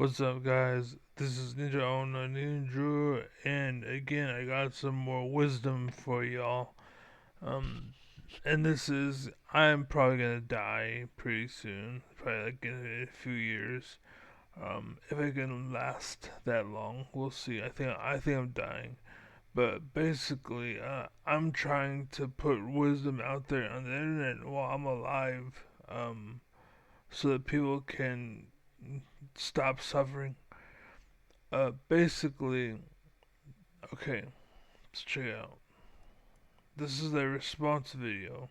What's up, guys? This is Ninja Owner Ninja, and again, I got some more wisdom for y'all. Um, and this is I'm probably gonna die pretty soon, probably like in a few years. If I can last that long, we'll see. I think I'm dying, but basically, I'm trying to put wisdom out there on the internet while I'm alive, so that people can stop suffering. Basically, okay, let's check it out. This is a response video.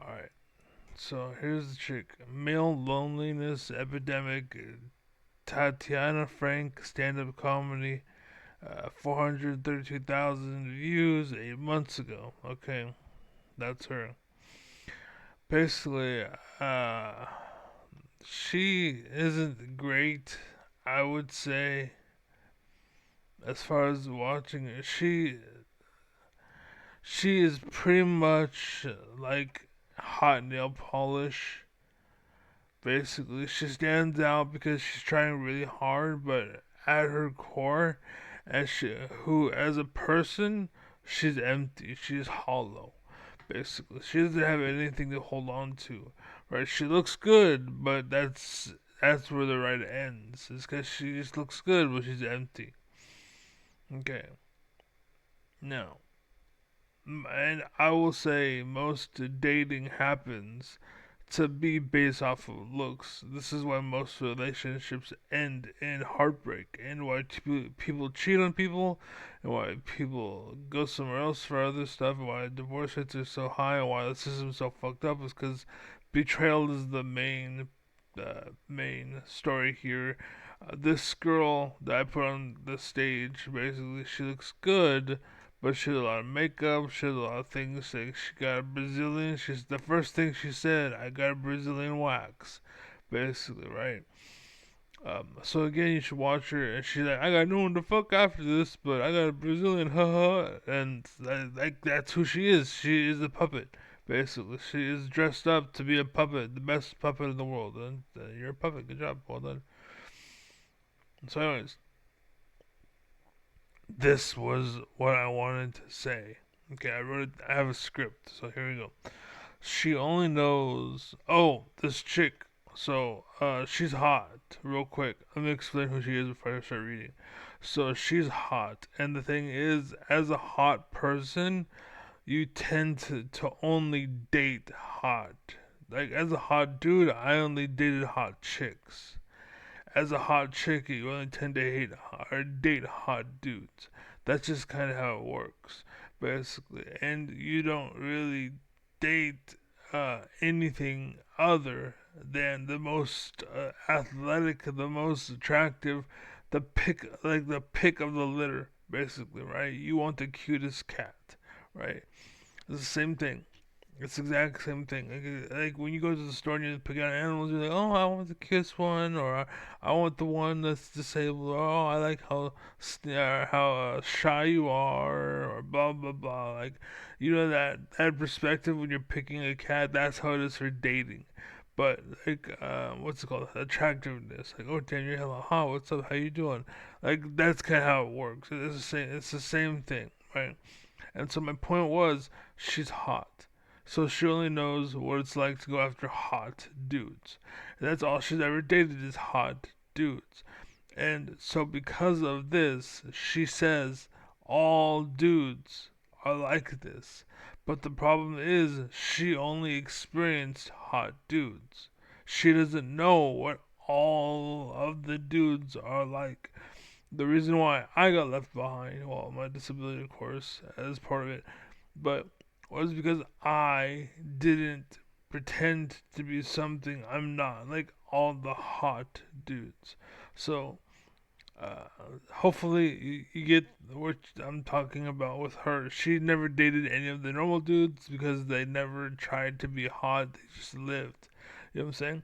Alright, so here's the chick. Male loneliness epidemic. Tatiana Frank, stand up comedy. 432,000 views 8 months ago. Okay, that's her. Basically, she isn't great, I would say, as far as watching her. She is pretty much like hot nail polish. Basically, she stands out because she's trying really hard, but at her core, as a person, she's empty. She's hollow. Basically, she doesn't have anything to hold on to. Right? She looks good, but that's where the ride ends. It's because she just looks good, but she's empty. Okay. Now, and I will say most dating happens to be based off of looks. This is why most relationships end in heartbreak, and why people cheat on people, and why people go somewhere else for other stuff, and why divorce rates are so high, and why the system's so fucked up is because betrayal is the main story here. This girl that I put on the stage, basically, she looks good, but she did a lot of makeup. She did a lot of things. Like she got a Brazilian. She's the first thing she said. I got a Brazilian wax, basically, right? So again, you should watch her, and she's like, I got no one to fuck after this, but I got a Brazilian, haha, and like that's who she is. She is a puppet, basically. She is dressed up to be a puppet, the best puppet in the world, and you're a puppet. Good job, well done. So, anyways, this was what I wanted to say. Okay, I wrote it. I have a script, so here we go. She only knows. Oh, this chick. So, she's hot. Real quick, let me explain who she is before I start reading. So, she's hot, and the thing is, as a hot person, you tend to only date hot. Like, as a hot dude, I only dated hot chicks. As a hot chick, you only tend to hate or date hot dudes. That's just kind of how it works, basically. And you don't really date anything other than the most athletic, the most attractive, the pick of the litter, basically, right? You want the cutest cat, right? It's the same thing. It's the exact same thing. Like when you go to the store and you pick out animals, you're like, oh, I want the kiss one, or I want the one that's disabled. Or, oh, I like how shy you are, or blah blah blah. Like, you know that perspective when you're picking a cat. That's how it is for dating. But like, what's it called? Attractiveness. Like, oh damn, you're hella hot. What's up? How you doing? Like that's kind of how it works. It's the same. It's the same thing, right? And so my point was, she's hot. So she only knows what it's like to go after hot dudes. And that's all she's ever dated is hot dudes. And so because of this, she says all dudes are like this. But the problem is she only experienced hot dudes. She doesn't know what all of the dudes are like. The reason why I got left behind, well, my disability, of course, as part of it, but was because I didn't pretend to be something I'm not, like all the hot dudes. So, uh, hopefully, you get what I'm talking about with her. She never dated any of the normal dudes because they never tried to be hot, they just lived. You know what I'm saying?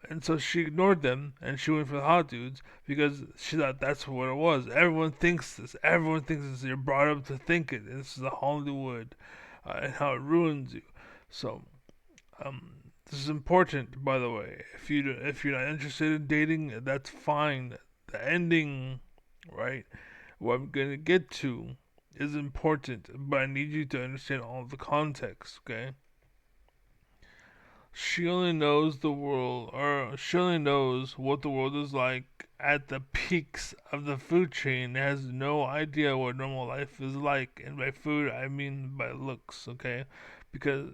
And so she ignored them and she went for the hot dudes because she thought that's what it was. Everyone thinks this. Everyone thinks this. You're brought up to think it. This is the Hollywood and how it ruins you. So, this is important, by the way. If you're not interested in dating, that's fine. The ending, right? What I'm gonna get to is important, but I need you to understand all the context. Okay? She only knows the world, or she only knows what the world is like at the peaks of the food chain. Has no idea what normal life is like, and by food I mean by looks. Okay? Because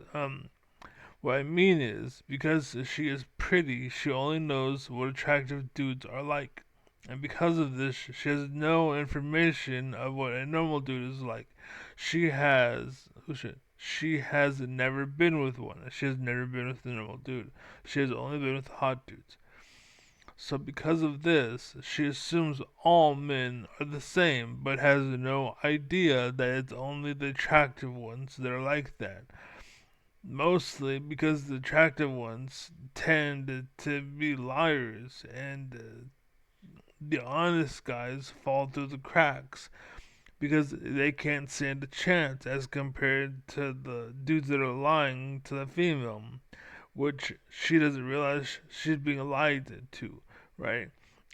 what I mean is, because she is pretty, she only knows what attractive dudes are like. And because of this, she has no information of what a normal dude is like. She has never been with one. She has never been with a normal dude. She has only been with hot dudes. So because of this, she assumes all men are the same, but has no idea that it's only the attractive ones that are like that. Mostly because the attractive ones tend to be liars, and the honest guys fall through the cracks because they can't stand a chance as compared to the dudes that are lying to the female, which she doesn't realize she's being lied to, right?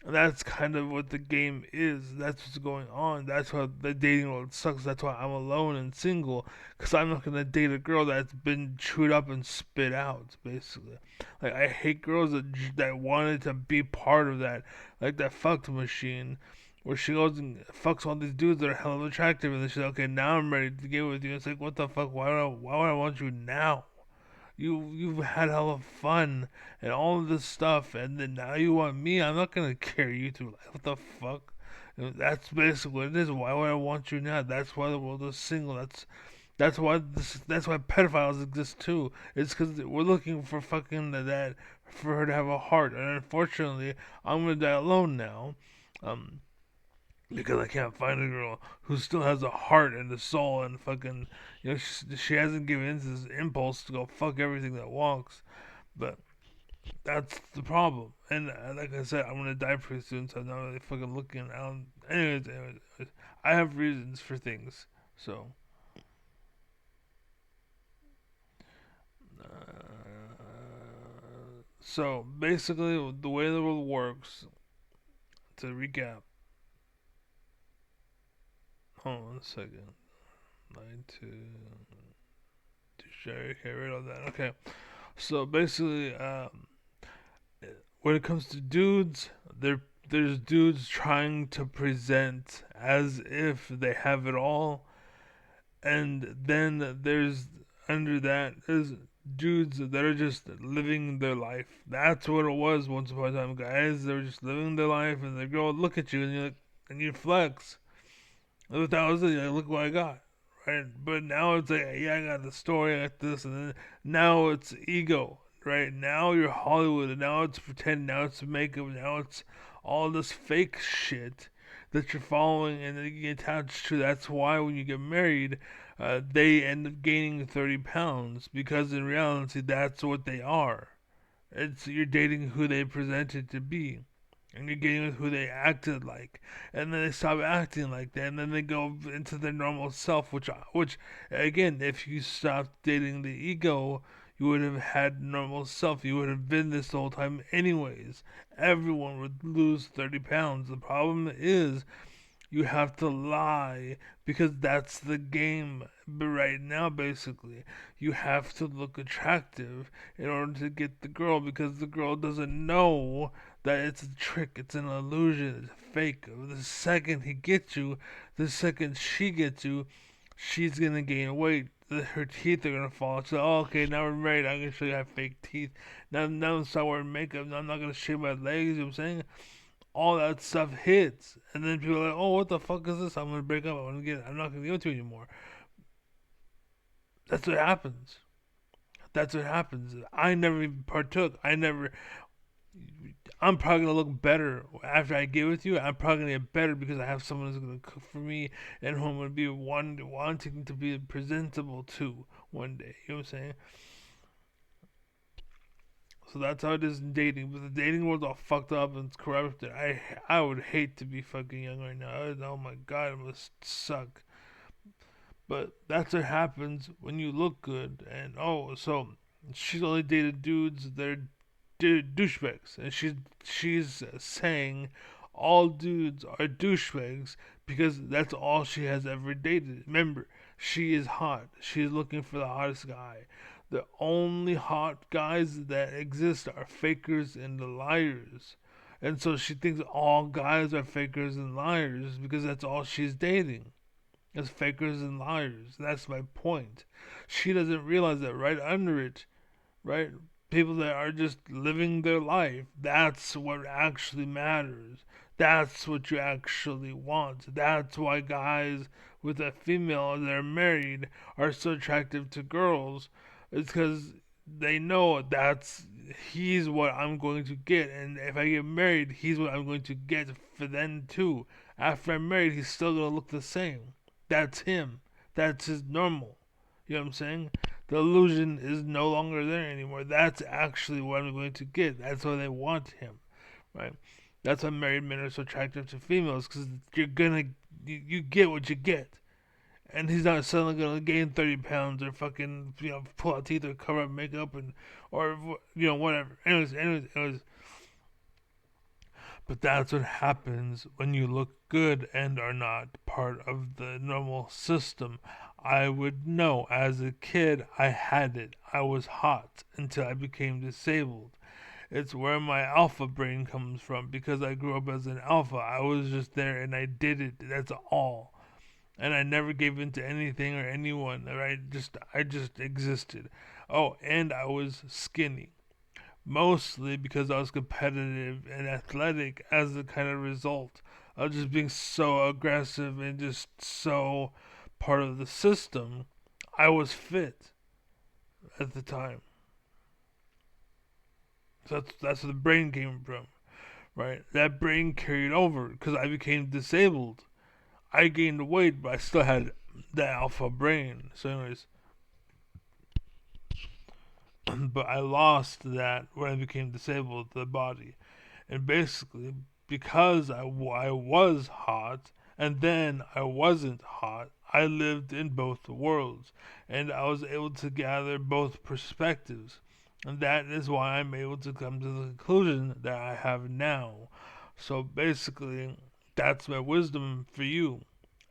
And that's kind of what the game is. That's what's going on. That's why the dating world sucks. That's why I'm alone and single. Because I'm not going to date a girl that's been chewed up and spit out, basically. Like, I hate girls that wanted to be part of that. Like that fucked machine where she goes and fucks all these dudes that are hella attractive. And then she's like, okay, now I'm ready to get with you. It's like, what the fuck? Why would I want you now? You've had hella fun and all of this stuff, and then now you want me? I'm not gonna carry you through life. What the fuck? That's basically what it is. Why would I want you now? That's why the world is single. That's why pedophiles exist too. It's because we're looking for fucking that for her to have a heart, and unfortunately, I'm gonna die alone now. Um, because I can't find a girl who still has a heart and a soul and fucking, she hasn't given in to this impulse to go fuck everything that walks. But that's the problem. And like I said, I'm gonna die pretty soon, so I'm not really fucking looking. I don't. Anyways, I have reasons for things. So, so basically, the way the world works. To recap, hold on a second. 9 to share. Okay, right on that. Okay. So basically, when it comes to dudes, there's dudes trying to present as if they have it all, and then there's under that there's dudes that are just living their life. That's what it was once upon a time, guys. They were just living their life, and the girl would look at you, and you're like, and you flex. Look, that was it. Like, look what I got. Right, but now it's like, yeah, I got the story, I got this, and then now it's ego, right? Now you're Hollywood, and now it's pretend, now it's makeup, now it's all this fake shit that you're following and that you get attached to. That's why when you get married, they end up gaining 30 pounds because in reality, that's what they are. It's you're dating who they presented to be, and you're getting with who they acted like, and then they stop acting like that, and then they go into their normal self, which again, if you stopped dating the ego, you would have had normal self. You would have been this the whole time, anyways. Everyone would lose 30 pounds. The problem is you have to lie because that's the game. But right now, basically, you have to look attractive in order to get the girl because the girl doesn't know that it's a trick, it's an illusion, it's fake. The second he gets you, the second she gets you, she's gonna gain weight. Her teeth are gonna fall. So, oh, okay, now we're married. I'm gonna show you I have fake teeth. Now I'm start wearing makeup. Now I'm not gonna shave my legs. You know what I'm saying? All that stuff hits, and then people are like, "Oh, what the fuck is this? I'm gonna break up. I'm not gonna give it to you anymore." That's what happens. That's what happens. I never even partook. I never. I'm probably gonna look better after I get with you. I'm probably gonna get better because I have someone who's gonna cook for me and who I'm gonna be wanting to be presentable to one day. You know what I'm saying? So that's how it is in dating. But the dating world's all fucked up and it's corrupted. I would hate to be fucking young right now. Oh my god, it must suck. But that's what happens when you look good. And oh, so she's only dated dudes that are douchebags, and she's saying all dudes are douchebags because that's all she has ever dated. Remember, she is hot. She's looking for the hottest guy. The only hot guys that exist are fakers and the liars. And so she thinks all guys are fakers and liars because that's all she's dating. It's fakers and liars. That's my point. She doesn't realize that right under it, right? People that are just living their life. That's what actually matters. That's what you actually want. That's why guys with a female that are married are so attractive to girls. It's because they know he's what I'm going to get, and if I get married, he's what I'm going to get for then too. After I'm married, he's still gonna look the same. That's him. That's his normal. You know what I'm saying? The illusion is no longer there anymore. That's actually what I'm going to get. That's why they want him, right? That's why married men are so attractive to females because you get what you get, and he's not suddenly gonna gain 30 pounds or fucking pull out teeth or cover up makeup and or whatever. Anyways. But that's what happens when you look good and are not part of the normal system. I would know as a kid I had it. I was hot until I became disabled. It's where my alpha brain comes from because I grew up as an alpha. I was just there and I did it. That's all. And I never gave in to anything or anyone. I just existed. Oh, and I was skinny mostly because I was competitive and athletic as a kind of result of just being so aggressive and just so part of the system. I was fit at the time. So that's where the brain came from, right? That brain carried over because I became disabled. I gained weight, but I still had the alpha brain. So, anyways, but I lost that when I became disabled, the body. And basically, because I was hot and then I wasn't hot, I lived in both worlds and I was able to gather both perspectives. And that is why I'm able to come to the conclusion that I have now. So basically, that's my wisdom for you.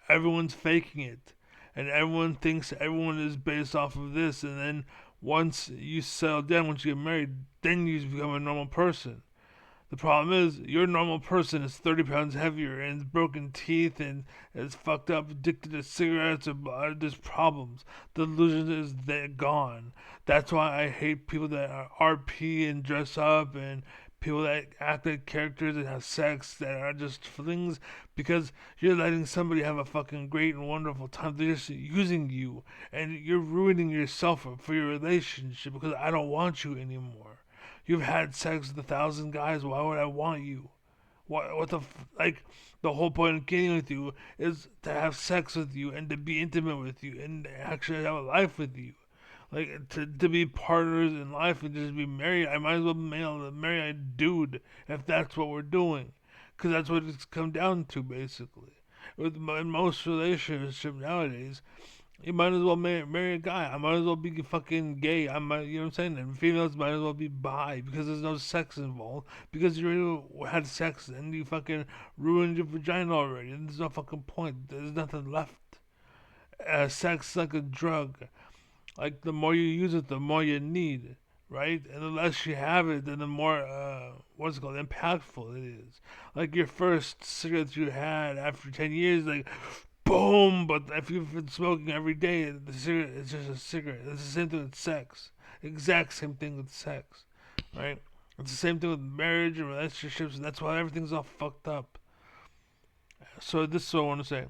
Everyone's faking it. And everyone thinks everyone is based off of this. And then once you settle down, once you get married, then you become a normal person. The problem is, your normal person is 30 pounds heavier and has broken teeth and is fucked up, addicted to cigarettes, or there's problems. The illusion is they're gone. That's why I hate people that are RP and dress up and people that act like characters and have sex that are just flings because you're letting somebody have a fucking great and wonderful time. They're just using you and you're ruining yourself for your relationship because I don't want you anymore. You've had sex with 1,000 guys. Why would I want you? What the like? The whole point of getting with you is to have sex with you and to be intimate with you and actually have a life with you. Like to be partners in life and just be married. I might as well marry a dude if that's what we're doing, because that's what it's come down to basically. In most relationships nowadays, you might as well marry a guy. I might as well be fucking gay. You know what I'm saying? And females might as well be bi because there's no sex involved. Because you already had sex and you fucking ruined your vagina already. And there's no fucking point. There's nothing left. Sex is like a drug. Like the more you use it, the more you need, right? And the less you have it, then the more what's it called, impactful it is. Like your first cigarette you had after 10 years, like boom. But if you've been smoking every day, the cigarette is just a cigarette. It's the same thing with sex. Exact same thing with sex, right? It's the same thing with marriage and relationships, and that's why everything's all fucked up. So this is what I want to say.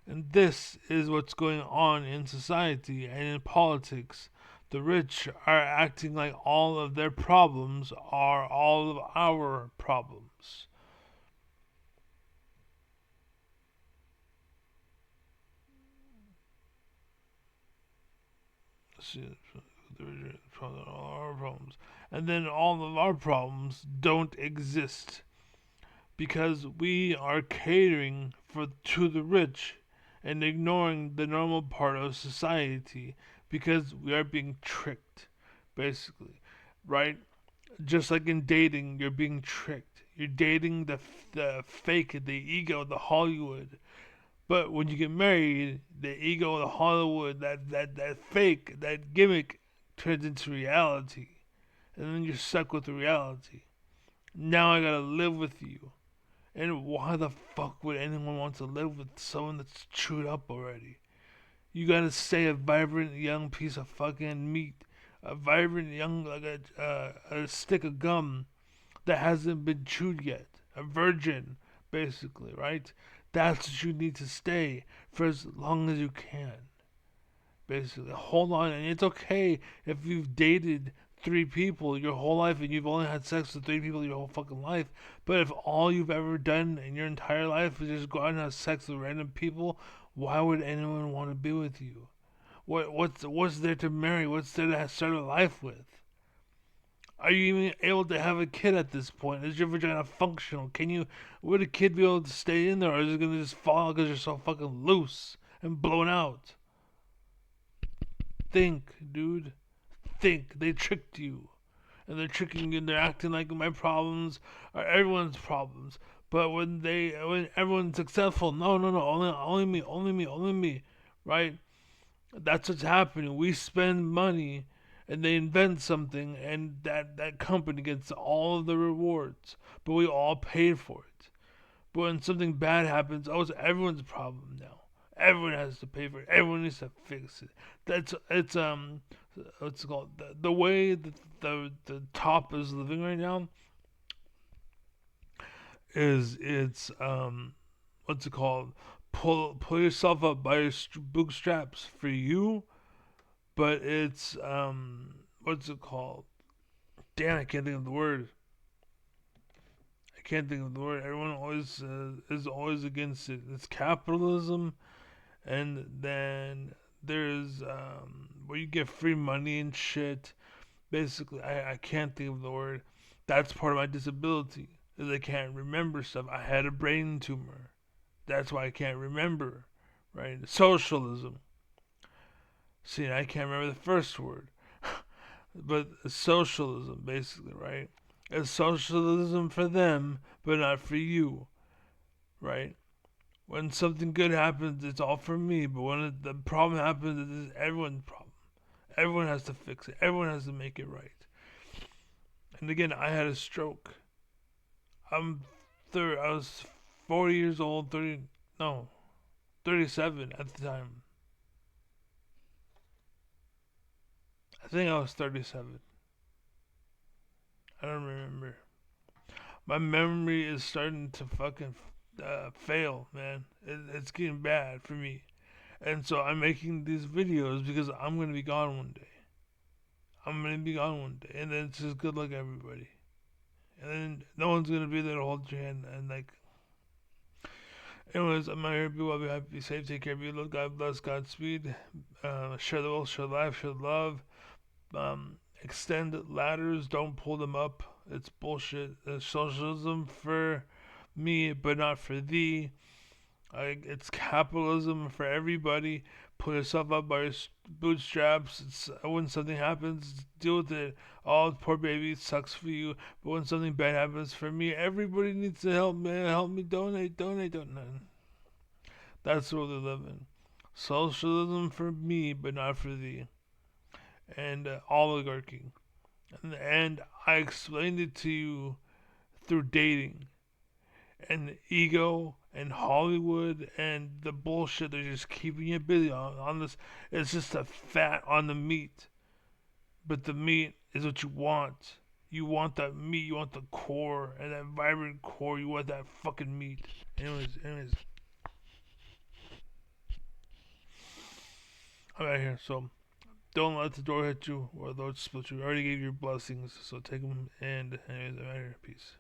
And this is what's going on in society and in politics. The rich are acting like all of their problems are all of our problems. See, the rich are all our problems. And then all of our problems don't exist because we are catering to the rich and ignoring the normal part of society because we are being tricked, basically, right? Just like in dating, you're being tricked. You're dating the fake, the ego, the Hollywood. But when you get married, the ego, the Hollywood, that fake, that gimmick turns into reality. And then you're stuck with the reality. Now I gotta live with you. And why the fuck would anyone want to live with someone that's chewed up already? You gotta stay a vibrant young piece of fucking meat, a vibrant young like a stick of gum that hasn't been chewed yet, a virgin, basically, right? That's what you need to stay for as long as you can. Basically, hold on, and it's okay if you've dated three people your whole life and you've only had sex with three people your whole fucking life. But if all you've ever done in your entire life is just go out and have sex with random people, why would anyone want to be with you? What's there to marry? What's there to start a life with? Are you even able to have a kid at this point? Is your vagina functional? Would a kid be able to stay in there, or is it gonna just fall because you're so fucking loose and blown out? Think, dude. Think. They tricked you. And they're tricking you and they're acting like my problems are everyone's problems. But when everyone's successful, no, no, no, only me, only me, only me, right? That's what's happening. We spend money and they invent something and that company gets all of the rewards. But we all paid for it. But when something bad happens, oh, it's everyone's problem now. Everyone has to pay for it. Everyone needs to fix it. That's it's what's it called the way that the top is living right now is it's what's it called pull yourself up by your bootstraps for you, but it's what's it called? Damn, I can't think of the word. I can't think of the word. Everyone always is always against it. It's capitalism, and then there's where you get free money and shit. Basically, I can't think of the word. That's part of my disability is I can't remember stuff. I had a brain tumor. That's why I can't remember. Right? Socialism. See, I can't remember the first word, but socialism, basically, right? It's socialism for them, but not for you, right? When something good happens, it's all for me. But when the problem happens, it's everyone's problem. Everyone has to fix it. Everyone has to make it right. And again, I had a stroke. I was 40 years old. 37 at the time. I think I was 37. I don't remember. My memory is starting to fucking fail, man. It's getting bad for me. And so I'm making these videos because I'm gonna be gone one day. I'm gonna be gone one day, and then it's just good luck everybody. And then no one's gonna be there to hold your hand. And like, anyways, I'm out here. Be well, be happy, be safe, take care of you. Love, God bless, Godspeed. Share the will, share life, share love. Extend ladders, don't pull them up. It's bullshit. It's socialism for me, but not for thee. It's capitalism for everybody. Pull yourself up by your bootstraps. When something happens, deal with it. Oh, poor baby, it sucks for you. But when something bad happens for me, everybody needs to help me. Help me, donate, donate, donate. That's what they live in. Socialism for me, but not for thee. And oligarchy. And I explained it to you through dating and ego and Hollywood and the bullshit they're just keeping you busy on this. It's just a fat on the meat. But the meat is what you want. You want that meat. You want the core and that vibrant core. You want that fucking meat. Anyways, I'm out here. So don't let the door hit you or the door split you. I already gave you your blessings. So take them. And anyways, I'm out here. Peace.